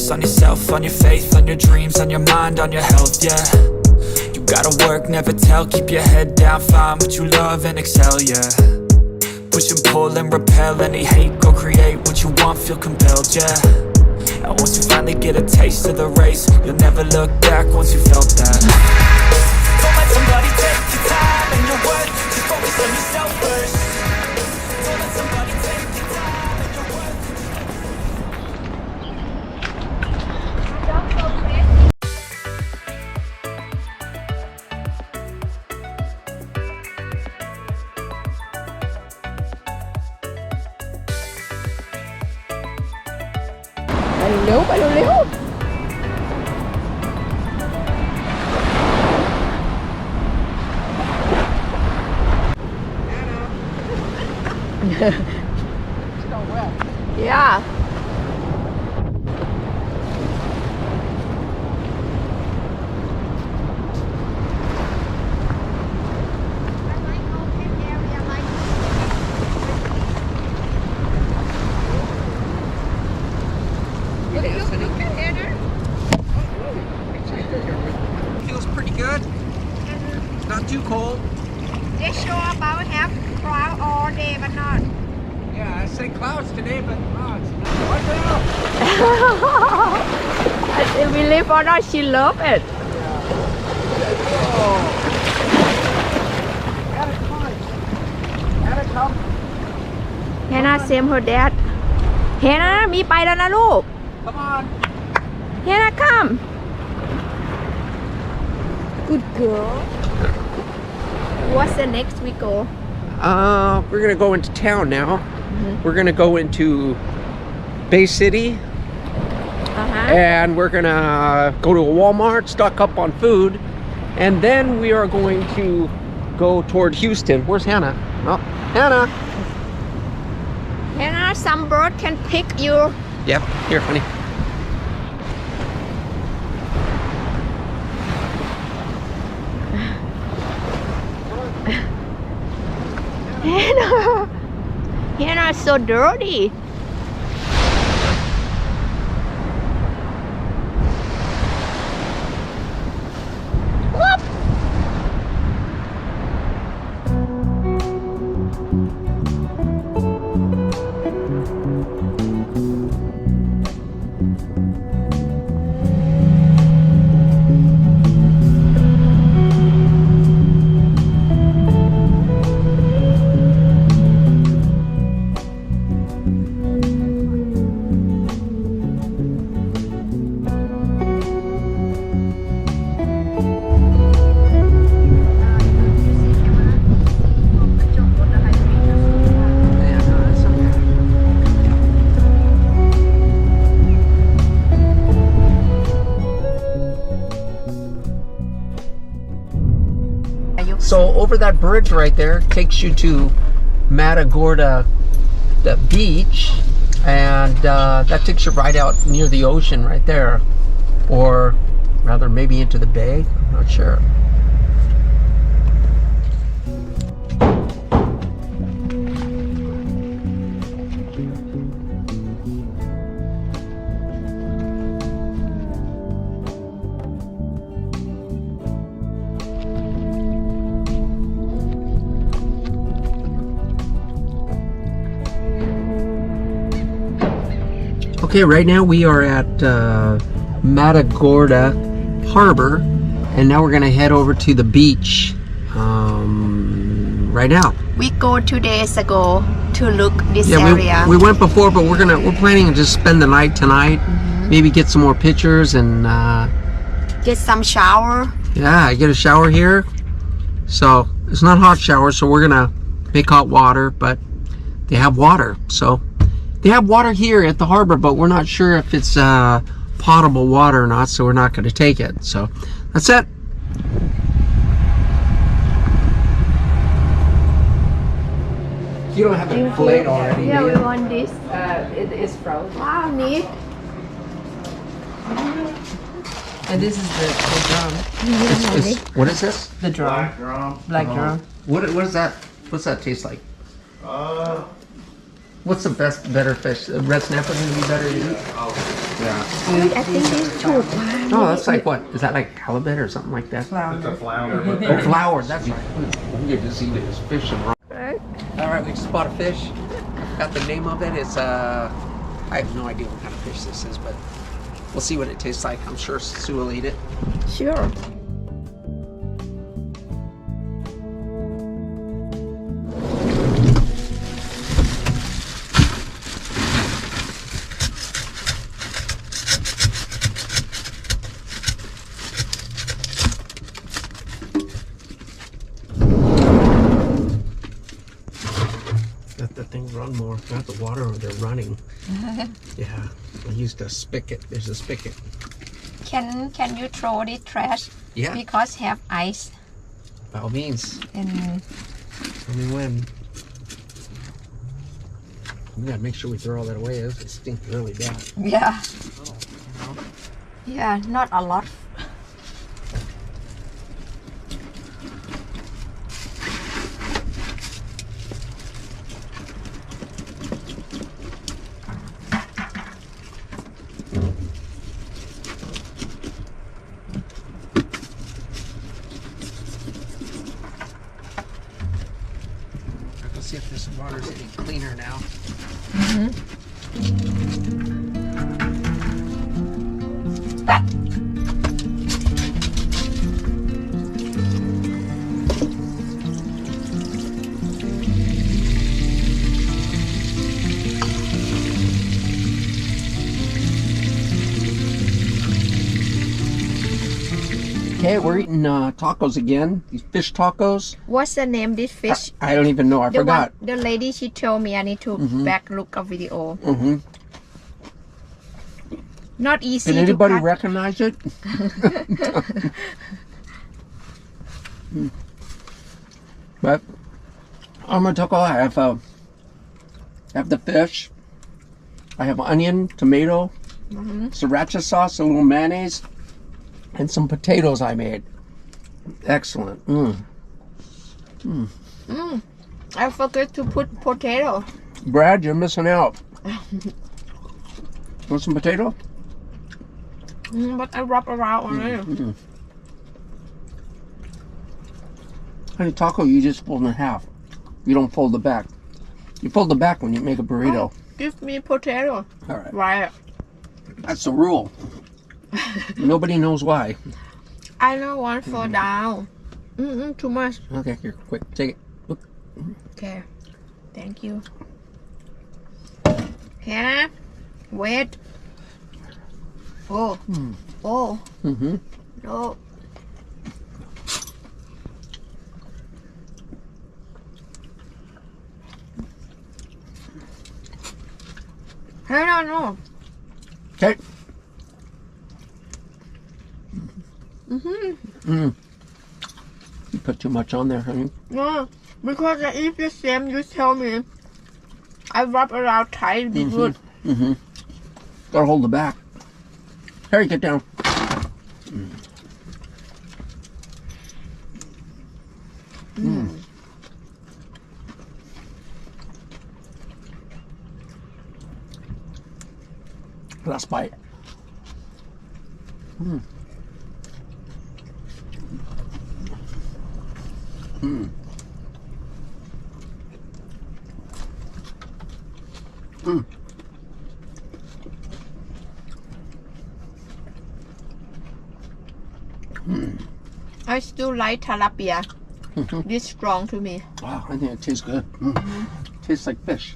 focus on yourself, on your faith, on your dreams, on your mind, on your health, yeah. You gotta work, never tell, keep your head down, find what you love and excel, yeah. Push and pull and repel any hate, go create what you want, feel compelled, yeah. And once you finally get a taste of the race, you'll never look back once you felt that. Don't let somebody take your time and your worth, just focus on yourself first. Don't let somebody take your time and your worth. เร็วไปเร็วYeah. Feels pretty good. It's not too cold. They show about half cloud all day, but not. Yeah, I say clouds today, but no, it's not. What the hell? I believe or not, she love it. Oh. Hannah, come on. Hannah, come. Hannah, same her dad. Hannah มีไปแล้วนะลูก Come on. Hannah, come. Good girl. What's the next we go? We're gonna go into town now. We're gonna go into Bay City, and we're gonna go to a Walmart, stock up on food, and then we are going to go toward Houston. Where's Hannah? Oh, Hannah. Hannah, some bird can pick you. Yep. Here, honey. Hannah, Hannah is so dirty. Whoop. So over that bridge right there takes you to Matagorda, the beach, and that takes you right out near the ocean right there, or rather maybe into the bay. I'm not sure. Okay, right now we are at Matagorda Harbor, and now we're gonna head over to the beach right now. We go 2 days ago to look this area. We went before, but we're planning to just spend the night tonight. Maybe get some more pictures and Get some shower. yeah, get a shower here. So it's not hot shower, so we're gonna make hot water, but they have water. So they have water here at the harbor, but we're not sure if it's potable water or not, so we're not going to take it. So that's it. You don't have it filleted already. Yeah, we want this. It is frozen. Wow, neat. And this is the drum. What is this? The drum. Black drum. What is that? What's that taste like? What's the better fish? Red snapper gonna be better to eat? Yeah. I think this ถูกมาก Oh, that's like what? Is that like halibut or something like that? Flounder. Oh, flour. That's right. We get to see this fish and rock. Right. All right, we just bought a fish. Got the name of it. It's I have no idea what kind of fish this is, but we'll see what it tastes like. I'm sure Sue will eat it. Sure. Let the thing run more. Not the water, they're running. Yeah, I used a spigot. There's a spigot. Can you throw the trash? Yeah. Because have ice By all means. and Tell me when. We gotta make sure we throw all that away. It stinks really bad. yeah. Yeah, not a lot. Let's see if this water's any cleaner now. Okay, we're eating tacos again. These fish tacos. What's the name this fish? I don't even know. I The forgot. one, the lady she told me I need to back look a video. Mm-hmm. Not easy Did to anybody cut. recognize it? But on my taco, I have the fish. I have onion, tomato, sriracha sauce, a little mayonnaise, and some potatoes I made. Excellent. I forgot to put potato. Brad, you're missing out. Want some potato? But I wrap around already. Honey, taco, you just fold in half. You don't fold the back. You fold the back when you make a burrito. Give me potato. All right. Right. That's the rule. Nobody knows why. I don't want fall down. Too much. Okay, here, quick, take it. Oop. Okay. Thank you. Hannah, wait. Oh. Oh. Mm-hmm. No. Hannah, no. Okay. You put too much on there, honey. No. Because I eat the same you tell me. I wrap around tight, be good. Gotta hold the back. Harry, get down. Last bite. I still like tilapia. This strong to me. Wow, I think it tastes good. Tastes like fish.